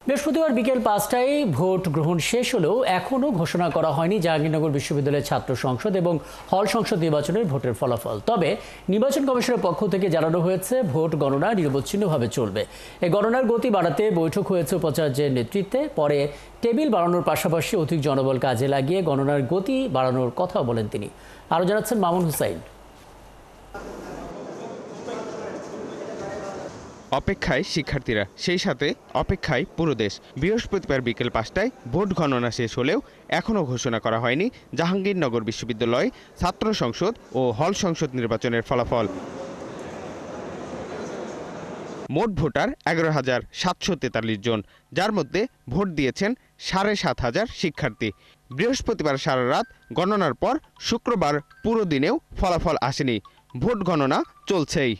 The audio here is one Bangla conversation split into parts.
বৃহস্পতিবার বিকেল ৫টায় ভোট গ্রহণ শেষ হলেও এখনও ঘোষণা করা হয়নি জাহাঙ্গীরনগর বিশ্ববিদ্যালয়ের ছাত্র সংসদ এবং হল সংসদ নির্বাচনের ভোটের ফলাফল। তবে নির্বাচন কমিশনের পক্ষ থেকে জানানো হয়েছে ভোট গণনা নিরবচ্ছিন্নভাবে চলবে। এই গণনার গতি বাড়াতে বৈঠক হয়েছে উপাচার্যের নেতৃত্বে। পরে টেবিল বাড়ানোর পাশাপাশি অধিক জনবল কাজে লাগিয়ে গণনার গতি বাড়ানোর কথা বলেন তিনি। আরও জানাচ্ছেন মামুন হুসাইন। অপেক্ষায় শিক্ষার্থীরা, সেই সাথে অপেক্ষায় পুরো দেশ। বৃহস্পতিবার বিকেল ৫টায় ভোট গণনা শেষ হলেও এখনও ঘোষণা করা হয়নি জাহাঙ্গীরনগর বিশ্ববিদ্যালয় ছাত্র সংসদ ও হল সংসদ নির্বাচনের ফলাফল। মোট ভোটার ১১,৭৪৩ জন, যার মধ্যে ভোট দিয়েছেন ৭,৫০০ শিক্ষার্থী। বৃহস্পতিবার সারা রাত গণনার পর শুক্রবার পুরো দিনেও ফলাফল আসেনি। ভোট গণনা চলছেই।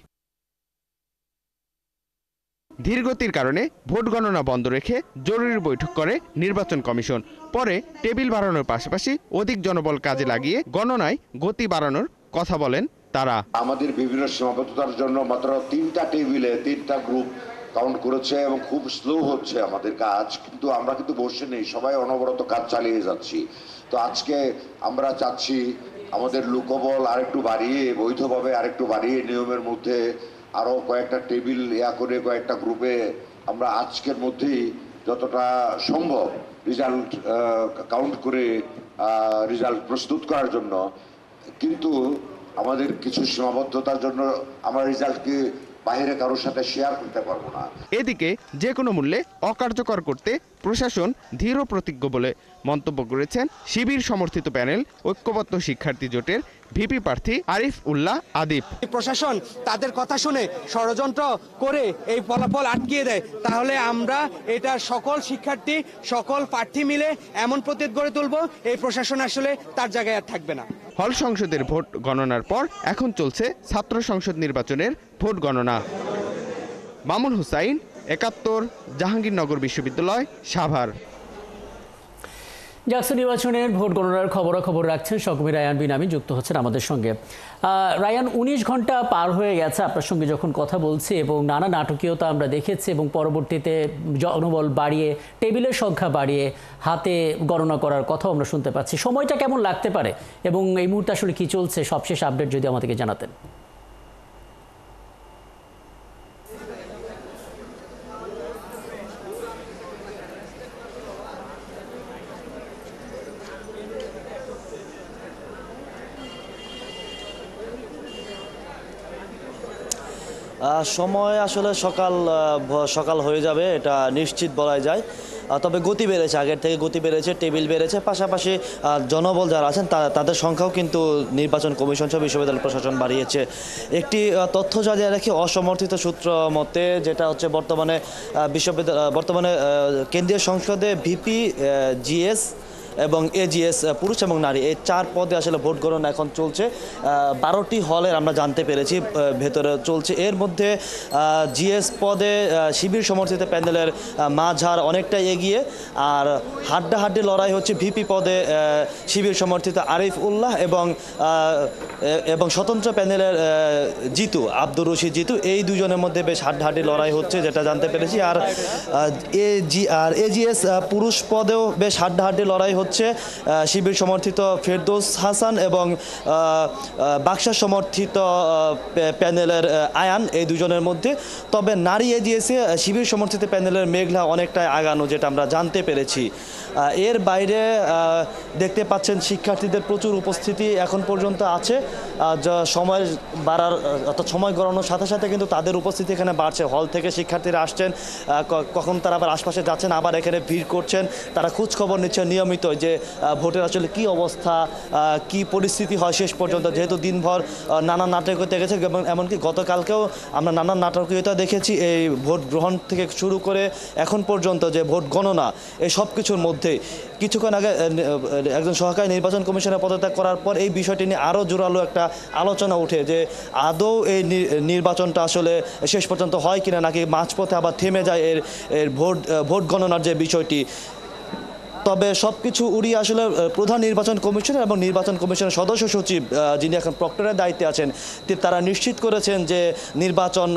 ধীরগতির কারণে ভোট গণনা বন্ধ রেখে জরুরি বৈঠক করে নির্বাচন কমিশন। পরে টেবিল বাড়ানোর পাশাপাশি অধিক জনবল কাজে লাগিয়ে গণনায় গতি বাড়ানোর কথা বলেন তারা। আমাদের বিভিন্ন সীমাবদ্ধতার জন্য মাত্র 3টা টেবিলে 3টা গ্রুপ কাউন্ট করেছে এবং খুব স্লো হচ্ছে আমাদের কাজ, কিন্তু আমরা কিন্তু বসে নেই, সবাই অনবরত কাজ চালিয়ে যাচ্ছি। তো আজকে আমরা চাচ্ছি আমাদের লোকবল আরেকটু বাড়িয়ে, বৈধভাবে আরেকটু বাড়িয়ে, নিয়মের মধ্যে আরো কয়েকটা টেবিল করে কয়েকটা গ্রুপে আমরা আজকের মধ্যেই যতটা সম্ভব রেজাল্ট কাউন্ট করে রেজাল্ট প্রস্তুত করার জন্য। কিন্তু আমাদের কিছু সীমাবদ্ধতার জন্য আমরা রেজাল্টকে বাইরে কারোর সাথে শেয়ার করতে পারবো না। এদিকে যে কোনো মূল্যে অকার্যকর করতে প্রশাসন দৃঢ় প্রতিজ্ঞ বলে মন্তব্য করেছেন শিবির সমর্থিত প্যানেল ঐক্যবদ্ধ শিক্ষার্থী জোটের ভিপি প্রার্থী আরিফ উল্লাহ আদিপ। প্রশাসন তাদের কথা শুনে ষড়যন্ত্র করে এই ফলাফল আটকিয়ে দেয়, তাহলে আমরা এটা সকল শিক্ষার্থী, সকল প্রার্থী মিলে এমন প্রতীক গড়ে তুলব, এই প্রশাসন আসলে তার জায়গায় আর থাকবে না। হল সংসদের ভোট গণনার পর এখন চলছে ছাত্র সংসদ নির্বাচনের ভোট গণনা। মামুন হুসাইন, ৭১, জাহাঙ্গীরনগর বিশ্ববিদ্যালয়, সাভার। জাকসু নির্বাচনের ভোট গণনার খবরাখবর রাখছেন সহকর্মী রায়ান বিন আমিন, যুক্ত হচ্ছেন আমাদের সঙ্গে। রায়ান, ১৯ ঘন্টা পার হয়ে গেছে আপনার সঙ্গে যখন কথা বলছি, এবং নানা নাটকীয়তা আমরা দেখেছি, এবং পরবর্তীতে জনবল বাড়িয়ে, টেবিলের সংখ্যা বাড়িয়ে হাতে গণনা করার কথাও আমরা শুনতে পাচ্ছি। সময়টা কেমন লাগতে পারে এবং এই মুহূর্তে আসলে কি চলছে, সবশেষ আপডেট যদি আমাদেরকে জানাতেন। সময় আসলে সকাল হয়ে যাবে, এটা নিশ্চিত বলা যায়। তবে গতি বেড়েছে, আগের থেকে গতি বেড়েছে, টেবিল বেড়েছে, পাশাপাশি জনবল যারা আছেন তাদের সংখ্যাও কিন্তু নির্বাচন কমিশন সহ বিশ্ববিদ্যালয় প্রশাসন বাড়িয়েছে। একটি তথ্য জানিয়ে রাখি, অসমর্থিত সূত্র মতে, যেটা হচ্ছে বর্তমানে কেন্দ্রীয় সংসদে ভিপি, জিএস এবং এজিএস পুরুষ এবং নারী, এই 4 পদে আসলে ভোট গণনা এখন চলছে। 12টি হলের আমরা জানতে পেরেছি ভেতরে চলছে। এর মধ্যে জিএস পদে শিবির সমর্থিত প্যানেলের মাঝার অনেকটা এগিয়ে, আর হাড্ডাহাড্ডি লড়াই হচ্ছে ভিপি পদে শিবির সমর্থিত আরিফ উল্লাহ এবং স্বতন্ত্র প্যানেলের জিতু, আব্দুর রশিদ জিতু, এই দুজনের মধ্যে বেশ হাড্ডাহাড্ডি লড়াই হচ্ছে যেটা জানতে পেরেছি। আর এজিএস পুরুষ পদেও বেশ হাড্ডাহাড্ডি লড়াই হচ্ছে শিবির সমর্থিত ফেরদৌস হাসান এবং বাক্সা সমর্থিত প্যানেলের আয়ান, এই দুজনের মধ্যে। তবে নারী এজিএসে শিবির সমর্থিত প্যানেলের মেঘলা অনেকটাই আগানো, যেটা আমরা জানতে পেরেছি। এর বাইরে দেখতে পাচ্ছেন শিক্ষার্থীদের প্রচুর উপস্থিতি এখন পর্যন্ত আছে। সময় বাড়ার অর্থাৎ সময় গড়ানোর সাথে সাথে কিন্তু তাদের উপস্থিতি এখানে বাড়ছে। হল থেকে শিক্ষার্থীরা আসছেন, কখন তারা আবার আশপাশে যাচ্ছেন, আবার এখানে ভিড় করছেন, তারা খোঁজ খবর নিচ্ছেন নিয়মিত যে ভোটের আসলে কি অবস্থা, কি পরিস্থিতি হয় শেষ পর্যন্ত। যেহেতু দিনভর নানান নাটকীয়তা গেছে, এবং এমনকি গতকালকেও আমরা নানান নাটকীয়তা দেখেছি এই ভোট গ্রহণ থেকে শুরু করে এখন পর্যন্ত যে ভোট গণনা, এই সব কিছুর মধ্যে কিছুক্ষণ আগে একজন সহকারী নির্বাচন কমিশনের পদত্যাগ করার পর এই বিষয়টি নিয়ে আরও জোরালো একটা আলোচনা উঠে যে আদৌ এই নির্বাচনটা আসলে শেষ পর্যন্ত হয় কিনা, নাকি মাঝপথে আবার থেমে যায় এর ভোট গণনার যে বিষয়টি। তবে সবকিছু উড়িয়ে আসলে প্রধান নির্বাচন কমিশনার এবং নির্বাচন কমিশনের সদস্য সচিব যিনি এখন প্রক্টরের দায়িত্বে আছেন তারা নিশ্চিত করেছেন যে নির্বাচন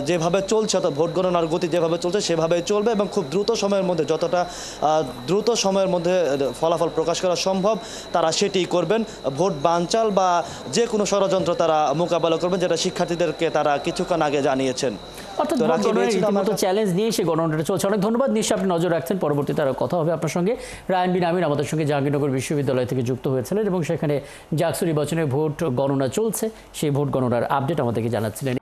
যেভাবে চলছে অর্থাৎ ভোট গণনার গতি যেভাবে চলছে সেভাবেই চলবে এবং খুব দ্রুত সময়ের মধ্যে যতটা দ্রুত সময়ের মধ্যে ফলাফল প্রকাশ করা সম্ভব তারা সেটিই করবেন। ভোট বানচাল বা যে কোনো ষড়যন্ত্র তারা মোকাবেলা করবেন, যেটা শিক্ষার্থীদেরকে তারা কিছুক্ষণ আগে জানিয়েছেন। অর্থাৎ ভোট গণনার রীতিমতো চ্যালেঞ্জ নিয়ে সে গণনাটা চলছে। অনেক ধন্যবাদ। নিশ্চয়ই আপনি নজর রাখছেন, পরবর্তীতে আরও কথা হবে আপনার সঙ্গে। রায়হান বিন আমির আমাদের সঙ্গে জাহাঙ্গীরনগর বিশ্ববিদ্যালয় থেকে যুক্ত হয়েছিলেন এবং সেখানে জাকসু নির্বাচনে ভোট গণনা চলছে, সেই ভোট গণনার আপডেট আমাদেরকে জানাচ্ছিলেন।